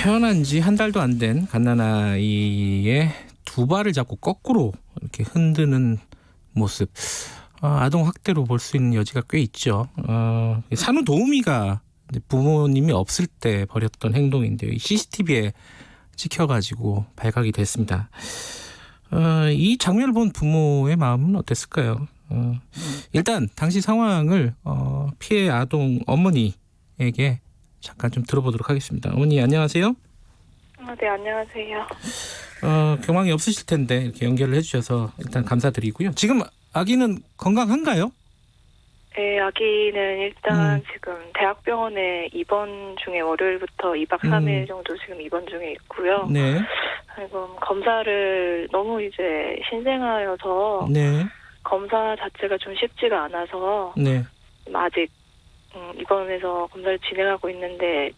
태어난 지 한 달도 안 된 갓난아이의 두 발을 잡고 거꾸로 이렇게 흔드는 모습, 아동 학대로 볼 수 있는 여지가 꽤 있죠. 산후도우미가 부모님이 없을 때 벌였던 행동인데요. CCTV에 찍혀가지고 발각이 됐습니다. 이 장면을 본 부모의 마음은 어땠을까요? 일단 당시 상황을 피해 아동 어머니에게 잠깐 좀 들어보도록 하겠습니다. 어머니 안녕하세요. 네, 안녕하세요. 경황이 없으실 텐데 이렇게 연결을 해주셔서 일단 감사드리고요. 지금 아기는 건강한가요? 네, 아기는 일단 지금 대학병원에 입원 중에 월요일부터 2박 3일 정도 지금 입원 중에 있고요. 네. 그리고 검사를 너무 이제 신생아여서 네. 검사 자체가 좀 쉽지가 않아서 네. 아직 입원해서 검사를 진행하고 있는데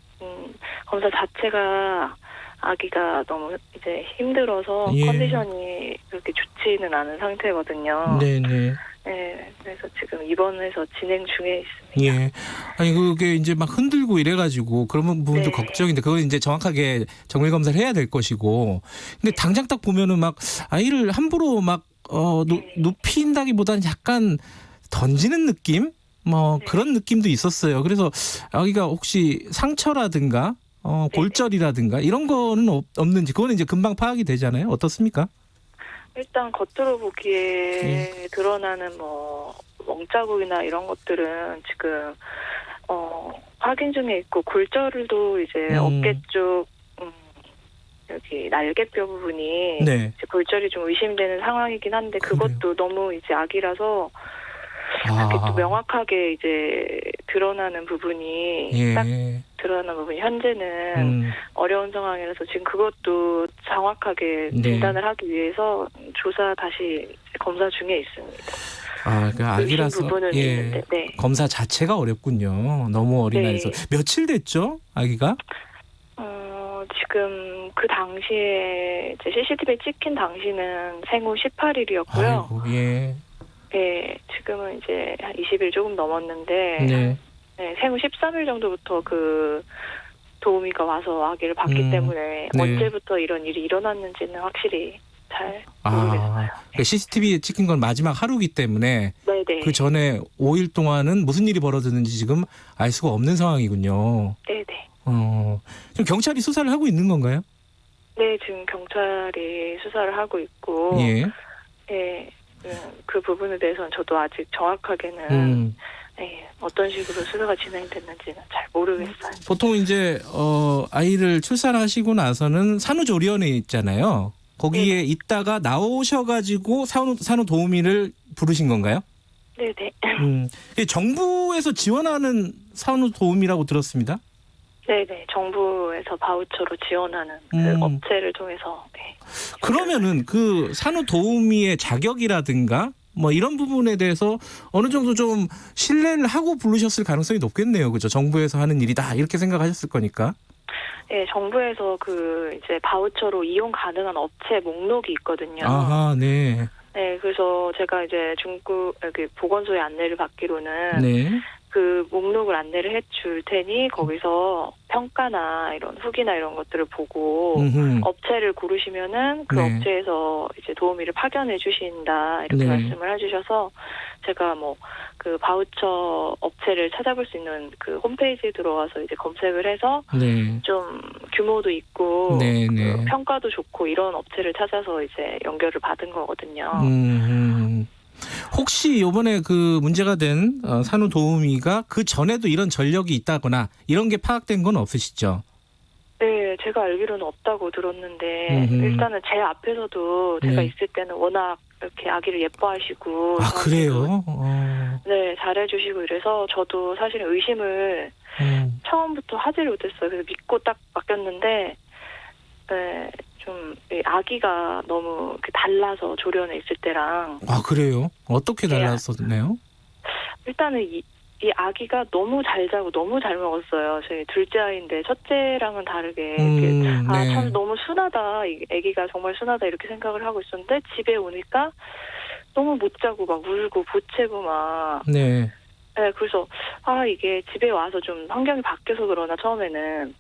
검사 자체가 아기가 너무 이제 힘들어서 예. 컨디션이 그렇게 좋지는 않은 상태거든요. 네네. 네, 그래서 지금 입원해서 진행 중에 있습니다. 예. 아니 그게 이제 막 흔들고 이래가지고 그런 부분도 네. 걱정인데 그건 이제 정확하게 정밀 검사를 해야 될 것이고. 근데 당장 딱 보면은 막 아이를 함부로 막 눕힌다기보다는 약간 던지는 느낌? 네. 그런 느낌도 있었어요. 그래서 아기가 혹시 상처라든가 골절이라든가 이런 거는 없는지 그거는 이제 금방 파악이 되잖아요. 어떻습니까? 일단 겉으로 보기에 드러나는 멍자국이나 이런 것들은 지금 확인 중에 있고 골절도 이제 어깨 쪽 여기 날개뼈 부분이 네. 이제 골절이 좀 의심되는 상황이긴 한데 그것도 너무 이제 아기라서 그렇게 또 명확하게 이제 드러나는 부분이 딱 드러나는 부분이 현재는 어려운 상황이라서 지금 그것도 정확하게 진단을 하기 위해서 조사 다시 검사 중에 있습니다. 그 아기라서 부분은 있는데, 네. 검사 자체가 어렵군요. 너무 어린아이라서. 네. 며칠 됐죠, 아기가? 지금 그 당시에 이제 CCTV에 찍힌 당시는 생후 18일이었고요. 아이고, 예. 네, 지금은 이제 한 20일 조금 넘었는데, 네. 네, 생후 13일 정도부터 그 도우미가 와서 아기를 봤기 때문에 네. 언제부터 이런 일이 일어났는지는 확실히 잘 모르겠어요. 그러니까 CCTV에 찍힌 건 마지막 하루이기 때문에 네네. 그 전에 5일 동안은 무슨 일이 벌어졌는지 지금 알 수가 없는 상황이군요. 네네. 지금 경찰이 수사를 하고 있는 건가요? 네, 지금 경찰이 수사를 하고 있고, 예. 네, 그 부분에 대해서는 저도 아직 정확하게는 어떤 식으로 수사가 진행됐는지는 잘 모르겠어요. 보통 이제 아이를 출산하시고 나서는 산후조리원에 있잖아요. 거기에 있다가 나오셔가지고 산후도우미를 부르신 건가요? 네네. 정부에서 지원하는 산후도우미라고 들었습니다. 네네. 정부에서 바우처로 지원하는 그 업체를 통해서. 네. 그러면은 그 산후도우미의 자격이라든가 이런 부분에 대해서 어느 정도 좀 신뢰를 하고 부르셨을 가능성이 높겠네요. 그죠? 정부에서 하는 일이다 이렇게 생각하셨을 거니까. 네, 정부에서 그 이제 바우처로 이용 가능한 업체 목록이 있거든요. 아하, 네. 네, 그래서 제가 이제 여기 보건소에 안내를 받기로는 네. 그 목록을 안내를 해줄 테니 거기서 평가나 이런 후기나 이런 것들을 보고 업체를 고르시면은 그 업체에서 이제 도우미를 파견해 주신다 이렇게 말씀을 해주셔서 제가 그 바우처 업체를 찾아볼 수 있는 그 홈페이지에 들어와서 이제 검색을 해서 좀 규모도 있고 그 평가도 좋고 이런 업체를 찾아서 이제 연결을 받은 거거든요. 혹시 이번에 그 문제가 된 산후도우미가 그 전에도 이런 전력이 있다거나 이런 게 파악된 건 없으시죠? 네, 제가 알기로는 없다고 들었는데 일단은 제 앞에서도 제가 있을 때는 워낙 이렇게 아기를 예뻐하시고 그래요? 네, 잘해주시고 이래서 저도 사실 의심을 처음부터 하지를 못했어요. 그래서 믿고 딱 맡겼는데 네, 좀 아기가 너무 달라서 조련에 있을 때랑. 그래요? 어떻게 달랐었나요? 일단은 이 아기가 너무 잘 자고 너무 잘 먹었어요. 저희 둘째 아이인데 첫째랑은 다르게 참 너무 순하다. 아기가 정말 순하다 이렇게 생각을 하고 있었는데 집에 오니까 너무 못 자고 막 울고 보채고 막. 네, 그래서 이게 집에 와서 좀 환경이 바뀌어서 그러나 처음에는.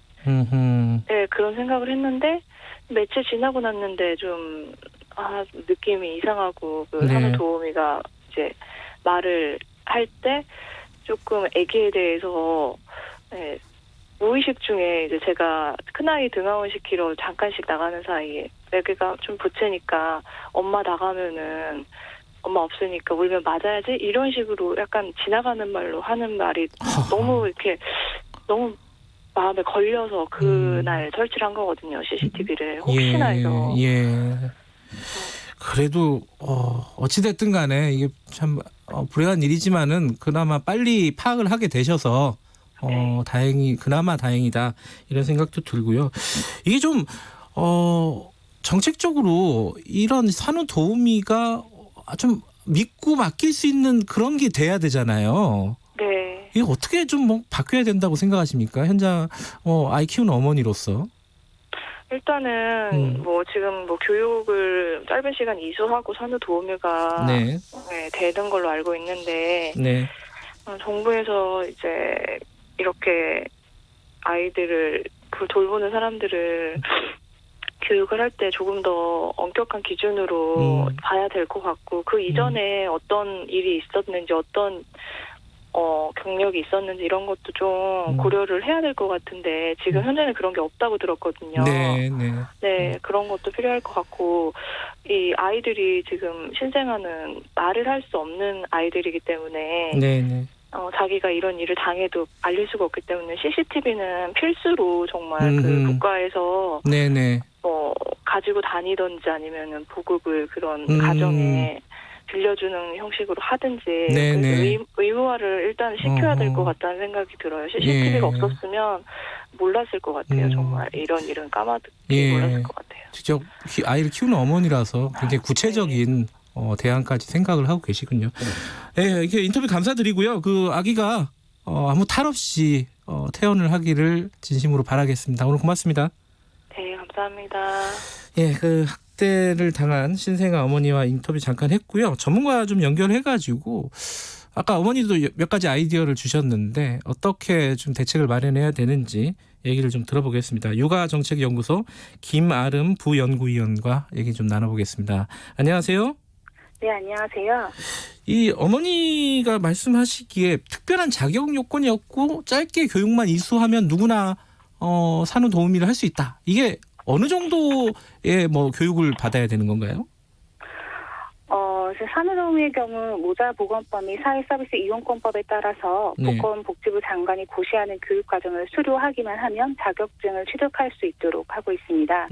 네, 그런 생각을 했는데 며칠 지나고 났는데 좀 느낌이 이상하고 그 네. 산후도우미가 이제 말을 할 때 조금 아기에 대해서 무의식 중에 이제 제가 큰아이 등하원 시키러 잠깐씩 나가는 사이에 아기가 좀 부채니까 엄마 나가면은 엄마 없으니까 울면 맞아야지 이런 식으로 약간 지나가는 말로 하는 말이 너무 이렇게 너무 마음에 걸려서 그날 설치를 한 거거든요. CCTV를 혹시나 해서. 그래도 어찌됐든 간에 이게 참 불행한 일이지만은 그나마 빨리 파악을 하게 되셔서 그나마 다행이다 이런 생각도 들고요. 이게 좀 정책적으로 이런 산후도우미가 좀 믿고 맡길 수 있는 그런 게 돼야 되잖아요. 네. 이게 어떻게 좀 바뀌어야 된다고 생각하십니까? 현장 아이 키우는 어머니로서. 일단은 지금 교육을 짧은 시간 이수하고 산후도우미가 되는 걸로 알고 있는데 정부에서 이제 이렇게 아이들을 돌보는 사람들을 교육을 할 때 조금 더 엄격한 기준으로 봐야 될 것 같고 그 이전에 어떤 일이 있었는지 어떤 경력이 있었는지 이런 것도 좀 고려를 해야 될 것 같은데 지금 현재는 그런 게 없다고 들었거든요. 네, 그런 것도 필요할 것 같고 이 아이들이 지금 신생아는 말을 할 수 없는 아이들이기 때문에 자기가 이런 일을 당해도 알릴 수가 없기 때문에 CCTV는 필수로 정말 그 국가에서 가지고 다니던지 아니면은 보급을 그런 가정에 빌려주는 형식으로 하든지 그래서 의무화를 일단 시켜야 될 것 같다는 생각이 들어요. CCTV가 없었으면 몰랐을 것 같아요. 정말 이런 일은 까마득히 몰랐을 것 같아요. 직접 아이를 키우는 어머니라서 굉장히 구체적인 대안까지 생각을 하고 계시군요. 이렇게 인터뷰 감사드리고요. 그 아기가 아무 탈 없이 퇴원을 하기를 진심으로 바라겠습니다. 오늘 고맙습니다. 네, 감사합니다. 그 학대를 당한 신생아 어머니와 인터뷰 잠깐 했고요. 전문가 좀 연결해가지고 아까 어머니도 몇 가지 아이디어를 주셨는데 어떻게 좀 대책을 마련해야 되는지 얘기를 좀 들어보겠습니다. 육아정책연구소 김아름 부연구위원과 얘기 좀 나눠보겠습니다. 안녕하세요. 네, 안녕하세요. 이 어머니가 말씀하시기에 특별한 자격 요건이 없고 짧게 교육만 이수하면 누구나 산후도우미를 할 수 있다. 이게 어느 정도의 교육을 받아야 되는 건가요? 산후도우미의 경우 모자보건법 및 사회서비스 이용권법에 따라서 보건복지부 장관이 고시하는 교육과정을 수료하기만 하면 자격증을 취득할 수 있도록 하고 있습니다.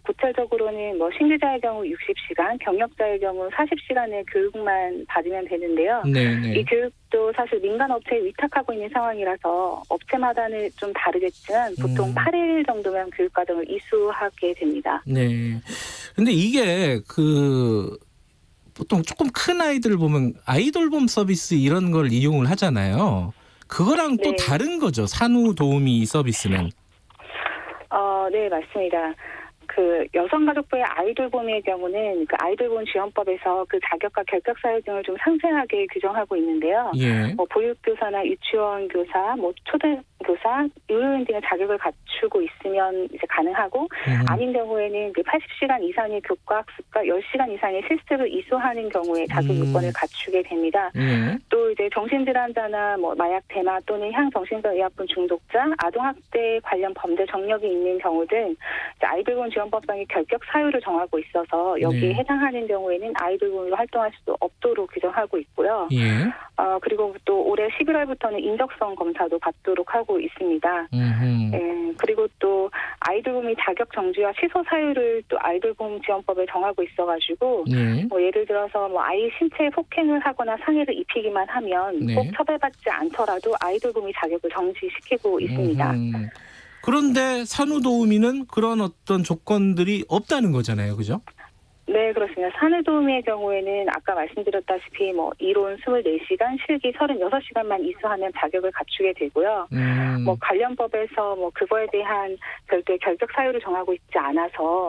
구체적으로는 신규자의 경우 60시간, 경력자의 경우 40시간의 교육만 받으면 되는데요. 이 교육도 사실 민간 업체에 위탁하고 있는 상황이라서 업체마다는 좀 다르겠지만 보통 8일 정도면 교육과정을 이수하게 됩니다. 근데 이게 보통 조금 큰 아이들을 보면 아이돌봄 서비스 이런 걸 이용을 하잖아요. 그거랑 또 다른 거죠. 산후도우미 서비스는. 네, 맞습니다. 여성가족부의 아이돌봄의 경우는 아이돌봄 지원법에서 자격과 결격 사유 등을 좀 상세하게 규정하고 있는데요. 보육교사나 유치원 교사, 초등교사, 의료인 등의 자격을 갖추고 있으면 이제 가능하고 아닌 경우에는 80시간 이상의 교과 학습과 10시간 이상의 실습을 이수하는 경우에 자격 요건을 갖추게 됩니다. 또 이제 정신질환자나 마약 대마 또는 향정신성 의약품 중독자, 아동학대 관련 범죄 정력이 있는 경우 등 아이돌봄 지원법상의 결격 사유를 정하고 있어서 여기에 해당하는 경우에는 아이돌봄으로 활동할 수 없도록 규정하고 있고요. 그리고 또 올해 11월부터는 인적성 검사도 받도록 하고 있습니다. 그리고 또 아이돌봄이 자격 정지와 취소 사유를 또 아이돌봄 지원법에 정하고 있어가지고 예를 들어서 아이 신체에 폭행을 하거나 상해를 입히기만 하면 꼭 처벌받지 않더라도 아이돌봄이 자격을 정지시키고 있습니다. 그런데 산후도우미는 그런 어떤 조건들이 없다는 거잖아요. 그죠? 네, 그렇습니다. 산후도우미의 경우에는 아까 말씀드렸다시피 이론 24시간, 실기 36시간만 이수하면 자격을 갖추게 되고요. 관련법에서 그거에 대한 별도의 결격 사유를 정하고 있지 않아서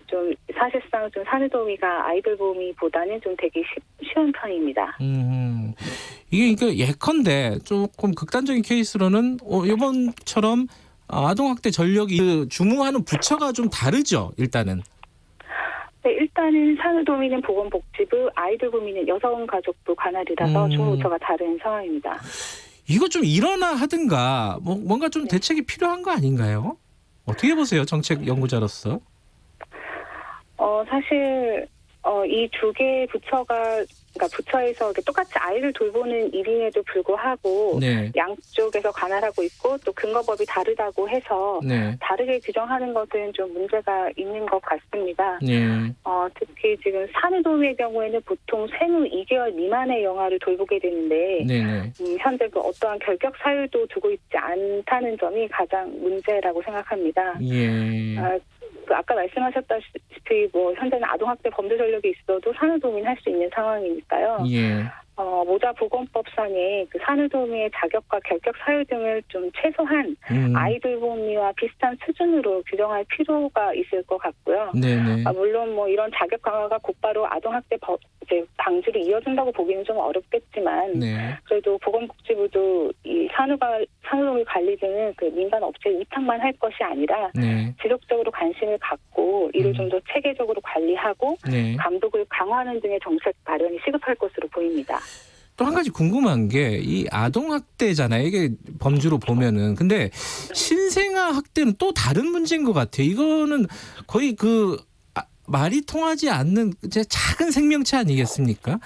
좀 사실상 좀 산후도우미가 아이돌보호미보다는 좀 되게 쉬운 편입니다. 이게 예컨대 조금 극단적인 케이스로는 이번처럼 아동학대 전력이 주무하는 부처가 좀 다르죠, 일단은. 네, 일단은 산후도우미는 보건복지부, 아이돌보호는 여성가족부 관할이라서 주무부처가 다른 상황입니다. 이거 좀 일어나 하든가 뭔가 좀 대책이 필요한 거 아닌가요? 어떻게 보세요, 정책 연구자로서? 사실 이 두 개의 부처가 그러니까 부처에서 이렇게 똑같이 아이를 돌보는 일임에도 불구하고 네. 양쪽에서 관할하고 있고 또 근거법이 다르다고 해서 네. 다르게 규정하는 것은 좀 문제가 있는 것 같습니다. 네. 특히 지금 산후도우미의 경우에는 보통 생후 2개월 미만의 영아를 돌보게 되는데 네. 현재 어떠한 결격 사유도 두고 있지 않다는 점이 가장 문제라고 생각합니다. 예. 아까 말씀하셨다시피 현재는 아동학대 범죄 전력이 있어도 산후도우미는 할 수 있는 상황이니까요. 예. 모자보건법상의 그 산후도우미의 자격과 결격 사유 등을 좀 최소한 아이돌보호미와 비슷한 수준으로 규정할 필요가 있을 것 같고요. 네네. 물론 이런 자격 강화가 곧바로 아동학대 방지로 이어진다고 보기는 좀 어렵겠지만 네. 그래도 보건복지부도 이 산후도우미 관리 등은 그 민간 업체에 위탁만 할 것이 아니라 네. 지속적으로 관심을 갖고 이를 좀 더 체계적으로 관리하고 네. 감독을 강화하는 등의 정책 마련이 시급할 것으로 보입니다. 또 한 가지 궁금한 게 이 아동학대잖아요. 이게 범주로 보면은. 근데 신생아 학대는 또 다른 문제인 것 같아요. 이거는 거의 말이 통하지 않는 작은 생명체 아니겠습니까?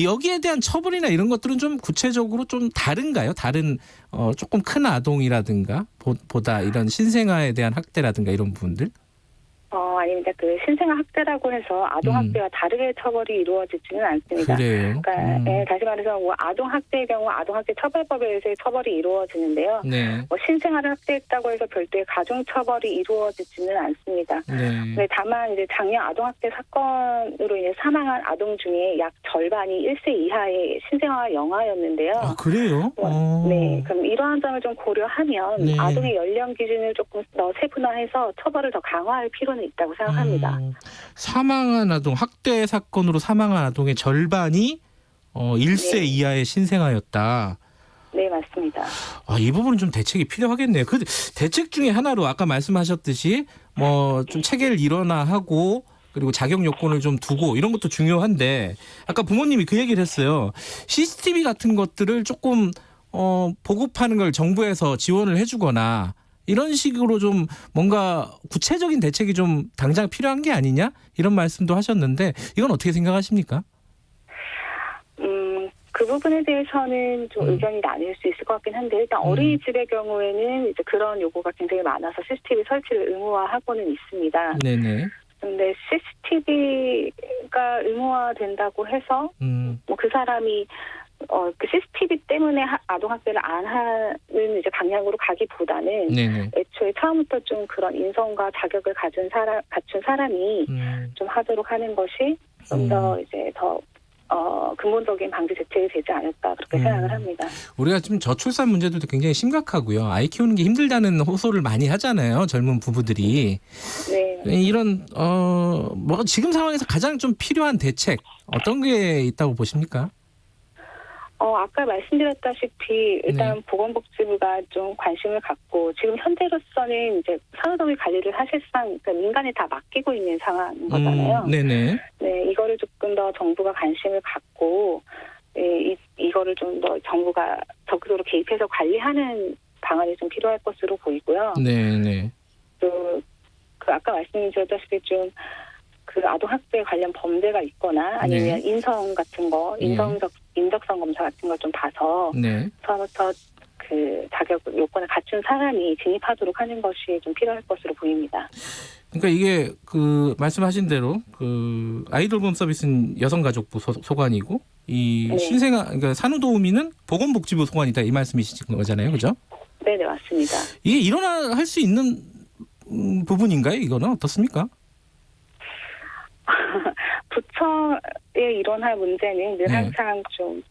여기에 대한 처벌이나 이런 것들은 좀 구체적으로 좀 다른가요? 다른 조금 큰 아동이라든가 보다 이런 신생아에 대한 학대라든가 이런 부분들? 아닙니다. 그 신생아 학대라고 해서 아동 학대와 다르게 처벌이 이루어지지는 않습니다. 그래요? 그러니까 다시 말해서 아동 학대의 경우 아동 학대 처벌법에 의해서 처벌이 이루어지는데요. 네. 신생아를 학대했다고 해서 별도의 가중 처벌이 이루어지지는 않습니다. 네. 다만 이제 작년 아동 학대 사건으로 인해 사망한 아동 중에 약 절반이 1세 이하의 신생아 영아였는데요. 아, 그래요? 네. 그럼 이러한 점을 좀 고려하면 네. 아동의 연령 기준을 조금 더 세분화해서 처벌을 더 강화할 필요는 있다고 생각합니다. 사망한 아동, 학대 사건으로 사망한 아동의 절반이 1세 네. 이하의 신생아였다. 네, 맞습니다. 이 부분은 좀 대책이 필요하겠네요. 그 대책 중에 하나로 아까 말씀하셨듯이 좀 체계를 일원화하고 그리고 자격 요건을 좀 두고 이런 것도 중요한데 아까 부모님이 그 얘기를 했어요. CCTV 같은 것들을 조금 보급하는 걸 정부에서 지원을 해주거나 이런 식으로 좀 뭔가 구체적인 대책이 좀 당장 필요한 게 아니냐 이런 말씀도 하셨는데 이건 어떻게 생각하십니까? 그 부분에 대해서는 좀 의견이 나뉠 수 있을 것 같긴 한데 일단 어린이집의 경우에는 이제 그런 요구가 굉장히 많아서 CCTV 설치를 의무화하고는 있습니다. 네네. 근데 CCTV가 의무화된다고 해서 그 사람이 그 CCTV 때문에 아동학대를 안 하는 이제 방향으로 가기보다는 네네. 애초에 처음부터 좀 그런 인성과 자격을 갖춘 사람이 좀 하도록 하는 것이 좀 더 이제 더 근본적인 방지 대책이 되지 않을까 그렇게 생각을 합니다. 우리가 지금 저출산 문제도 굉장히 심각하고요. 아이 키우는 게 힘들다는 호소를 많이 하잖아요. 젊은 부부들이. 네. 이런 지금 상황에서 가장 좀 필요한 대책 어떤 게 있다고 보십니까? 아까 말씀드렸다시피 일단 보건복지부가 좀 관심을 갖고 지금 현재로서는 이제 산후도우미 관리를 사실상 그러니까 민간에 다 맡기고 있는 상황인 거잖아요. 네네. 네, 이거를 조금 더 정부가 관심을 갖고 이거를 좀 더 정부가 적극적으로 개입해서 관리하는 방안이 좀 필요할 것으로 보이고요. 네네. 그 아까 말씀드렸다시피 좀 그 아동학대 관련 범죄가 있거나 아니면 인성 같은 거, 인적성 검사 같은 걸 좀 봐서 처음부터 그 자격 요건을 갖춘 사람이 진입하도록 하는 것이 좀 필요할 것으로 보입니다. 그러니까 이게 그 말씀하신 대로 그 아이돌봄 서비스는 여성가족부 소관이고 이 신생아 그러니까 산후도우미는 보건복지부 소관이다 이 말씀이신 거잖아요, 그죠? 네, 맞습니다. 이게 일어날 수 있는 부분인가요? 이거는 어떻습니까? 부처에 일어날 문제는 늘 항상 좀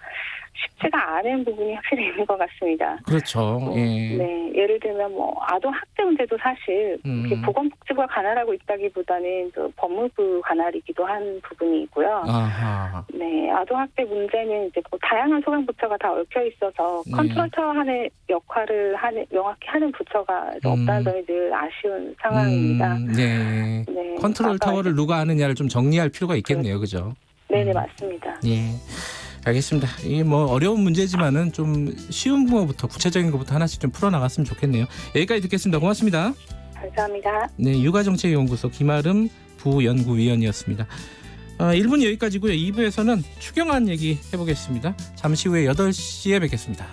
쉽지가 않은 부분이 확실히 있는 것 같습니다. 그렇죠. 예. 네, 예를 들면 뭐 아동 학대 문제도 사실 이렇게 보건복지부가 관할하고 있다기보다는 또 법무부 관할이기도 한 부분이 있고요. 아하. 네, 아동 학대 문제는 이제 뭐 다양한 소관 부처가 다 얽혀 있어서 컨트롤 타워의 역할을 명확히 하는 부처가 없다는 점이 늘 아쉬운 상황입니다. 네. 네. 컨트롤 타워를 누가 하느냐를 좀 정리할 필요가 있겠네요, 그죠? 네, 맞습니다. 예. 알겠습니다. 이게 뭐 어려운 문제지만은 좀 쉬운 거부터 구체적인 것부터 하나씩 좀 풀어나갔으면 좋겠네요. 여기까지 듣겠습니다. 고맙습니다. 감사합니다. 네, 육아정책연구소 김아름 부연구위원이었습니다. 1분 여기까지고요. 2부에서는 추경안 얘기 해보겠습니다. 잠시 후에 8시에 뵙겠습니다.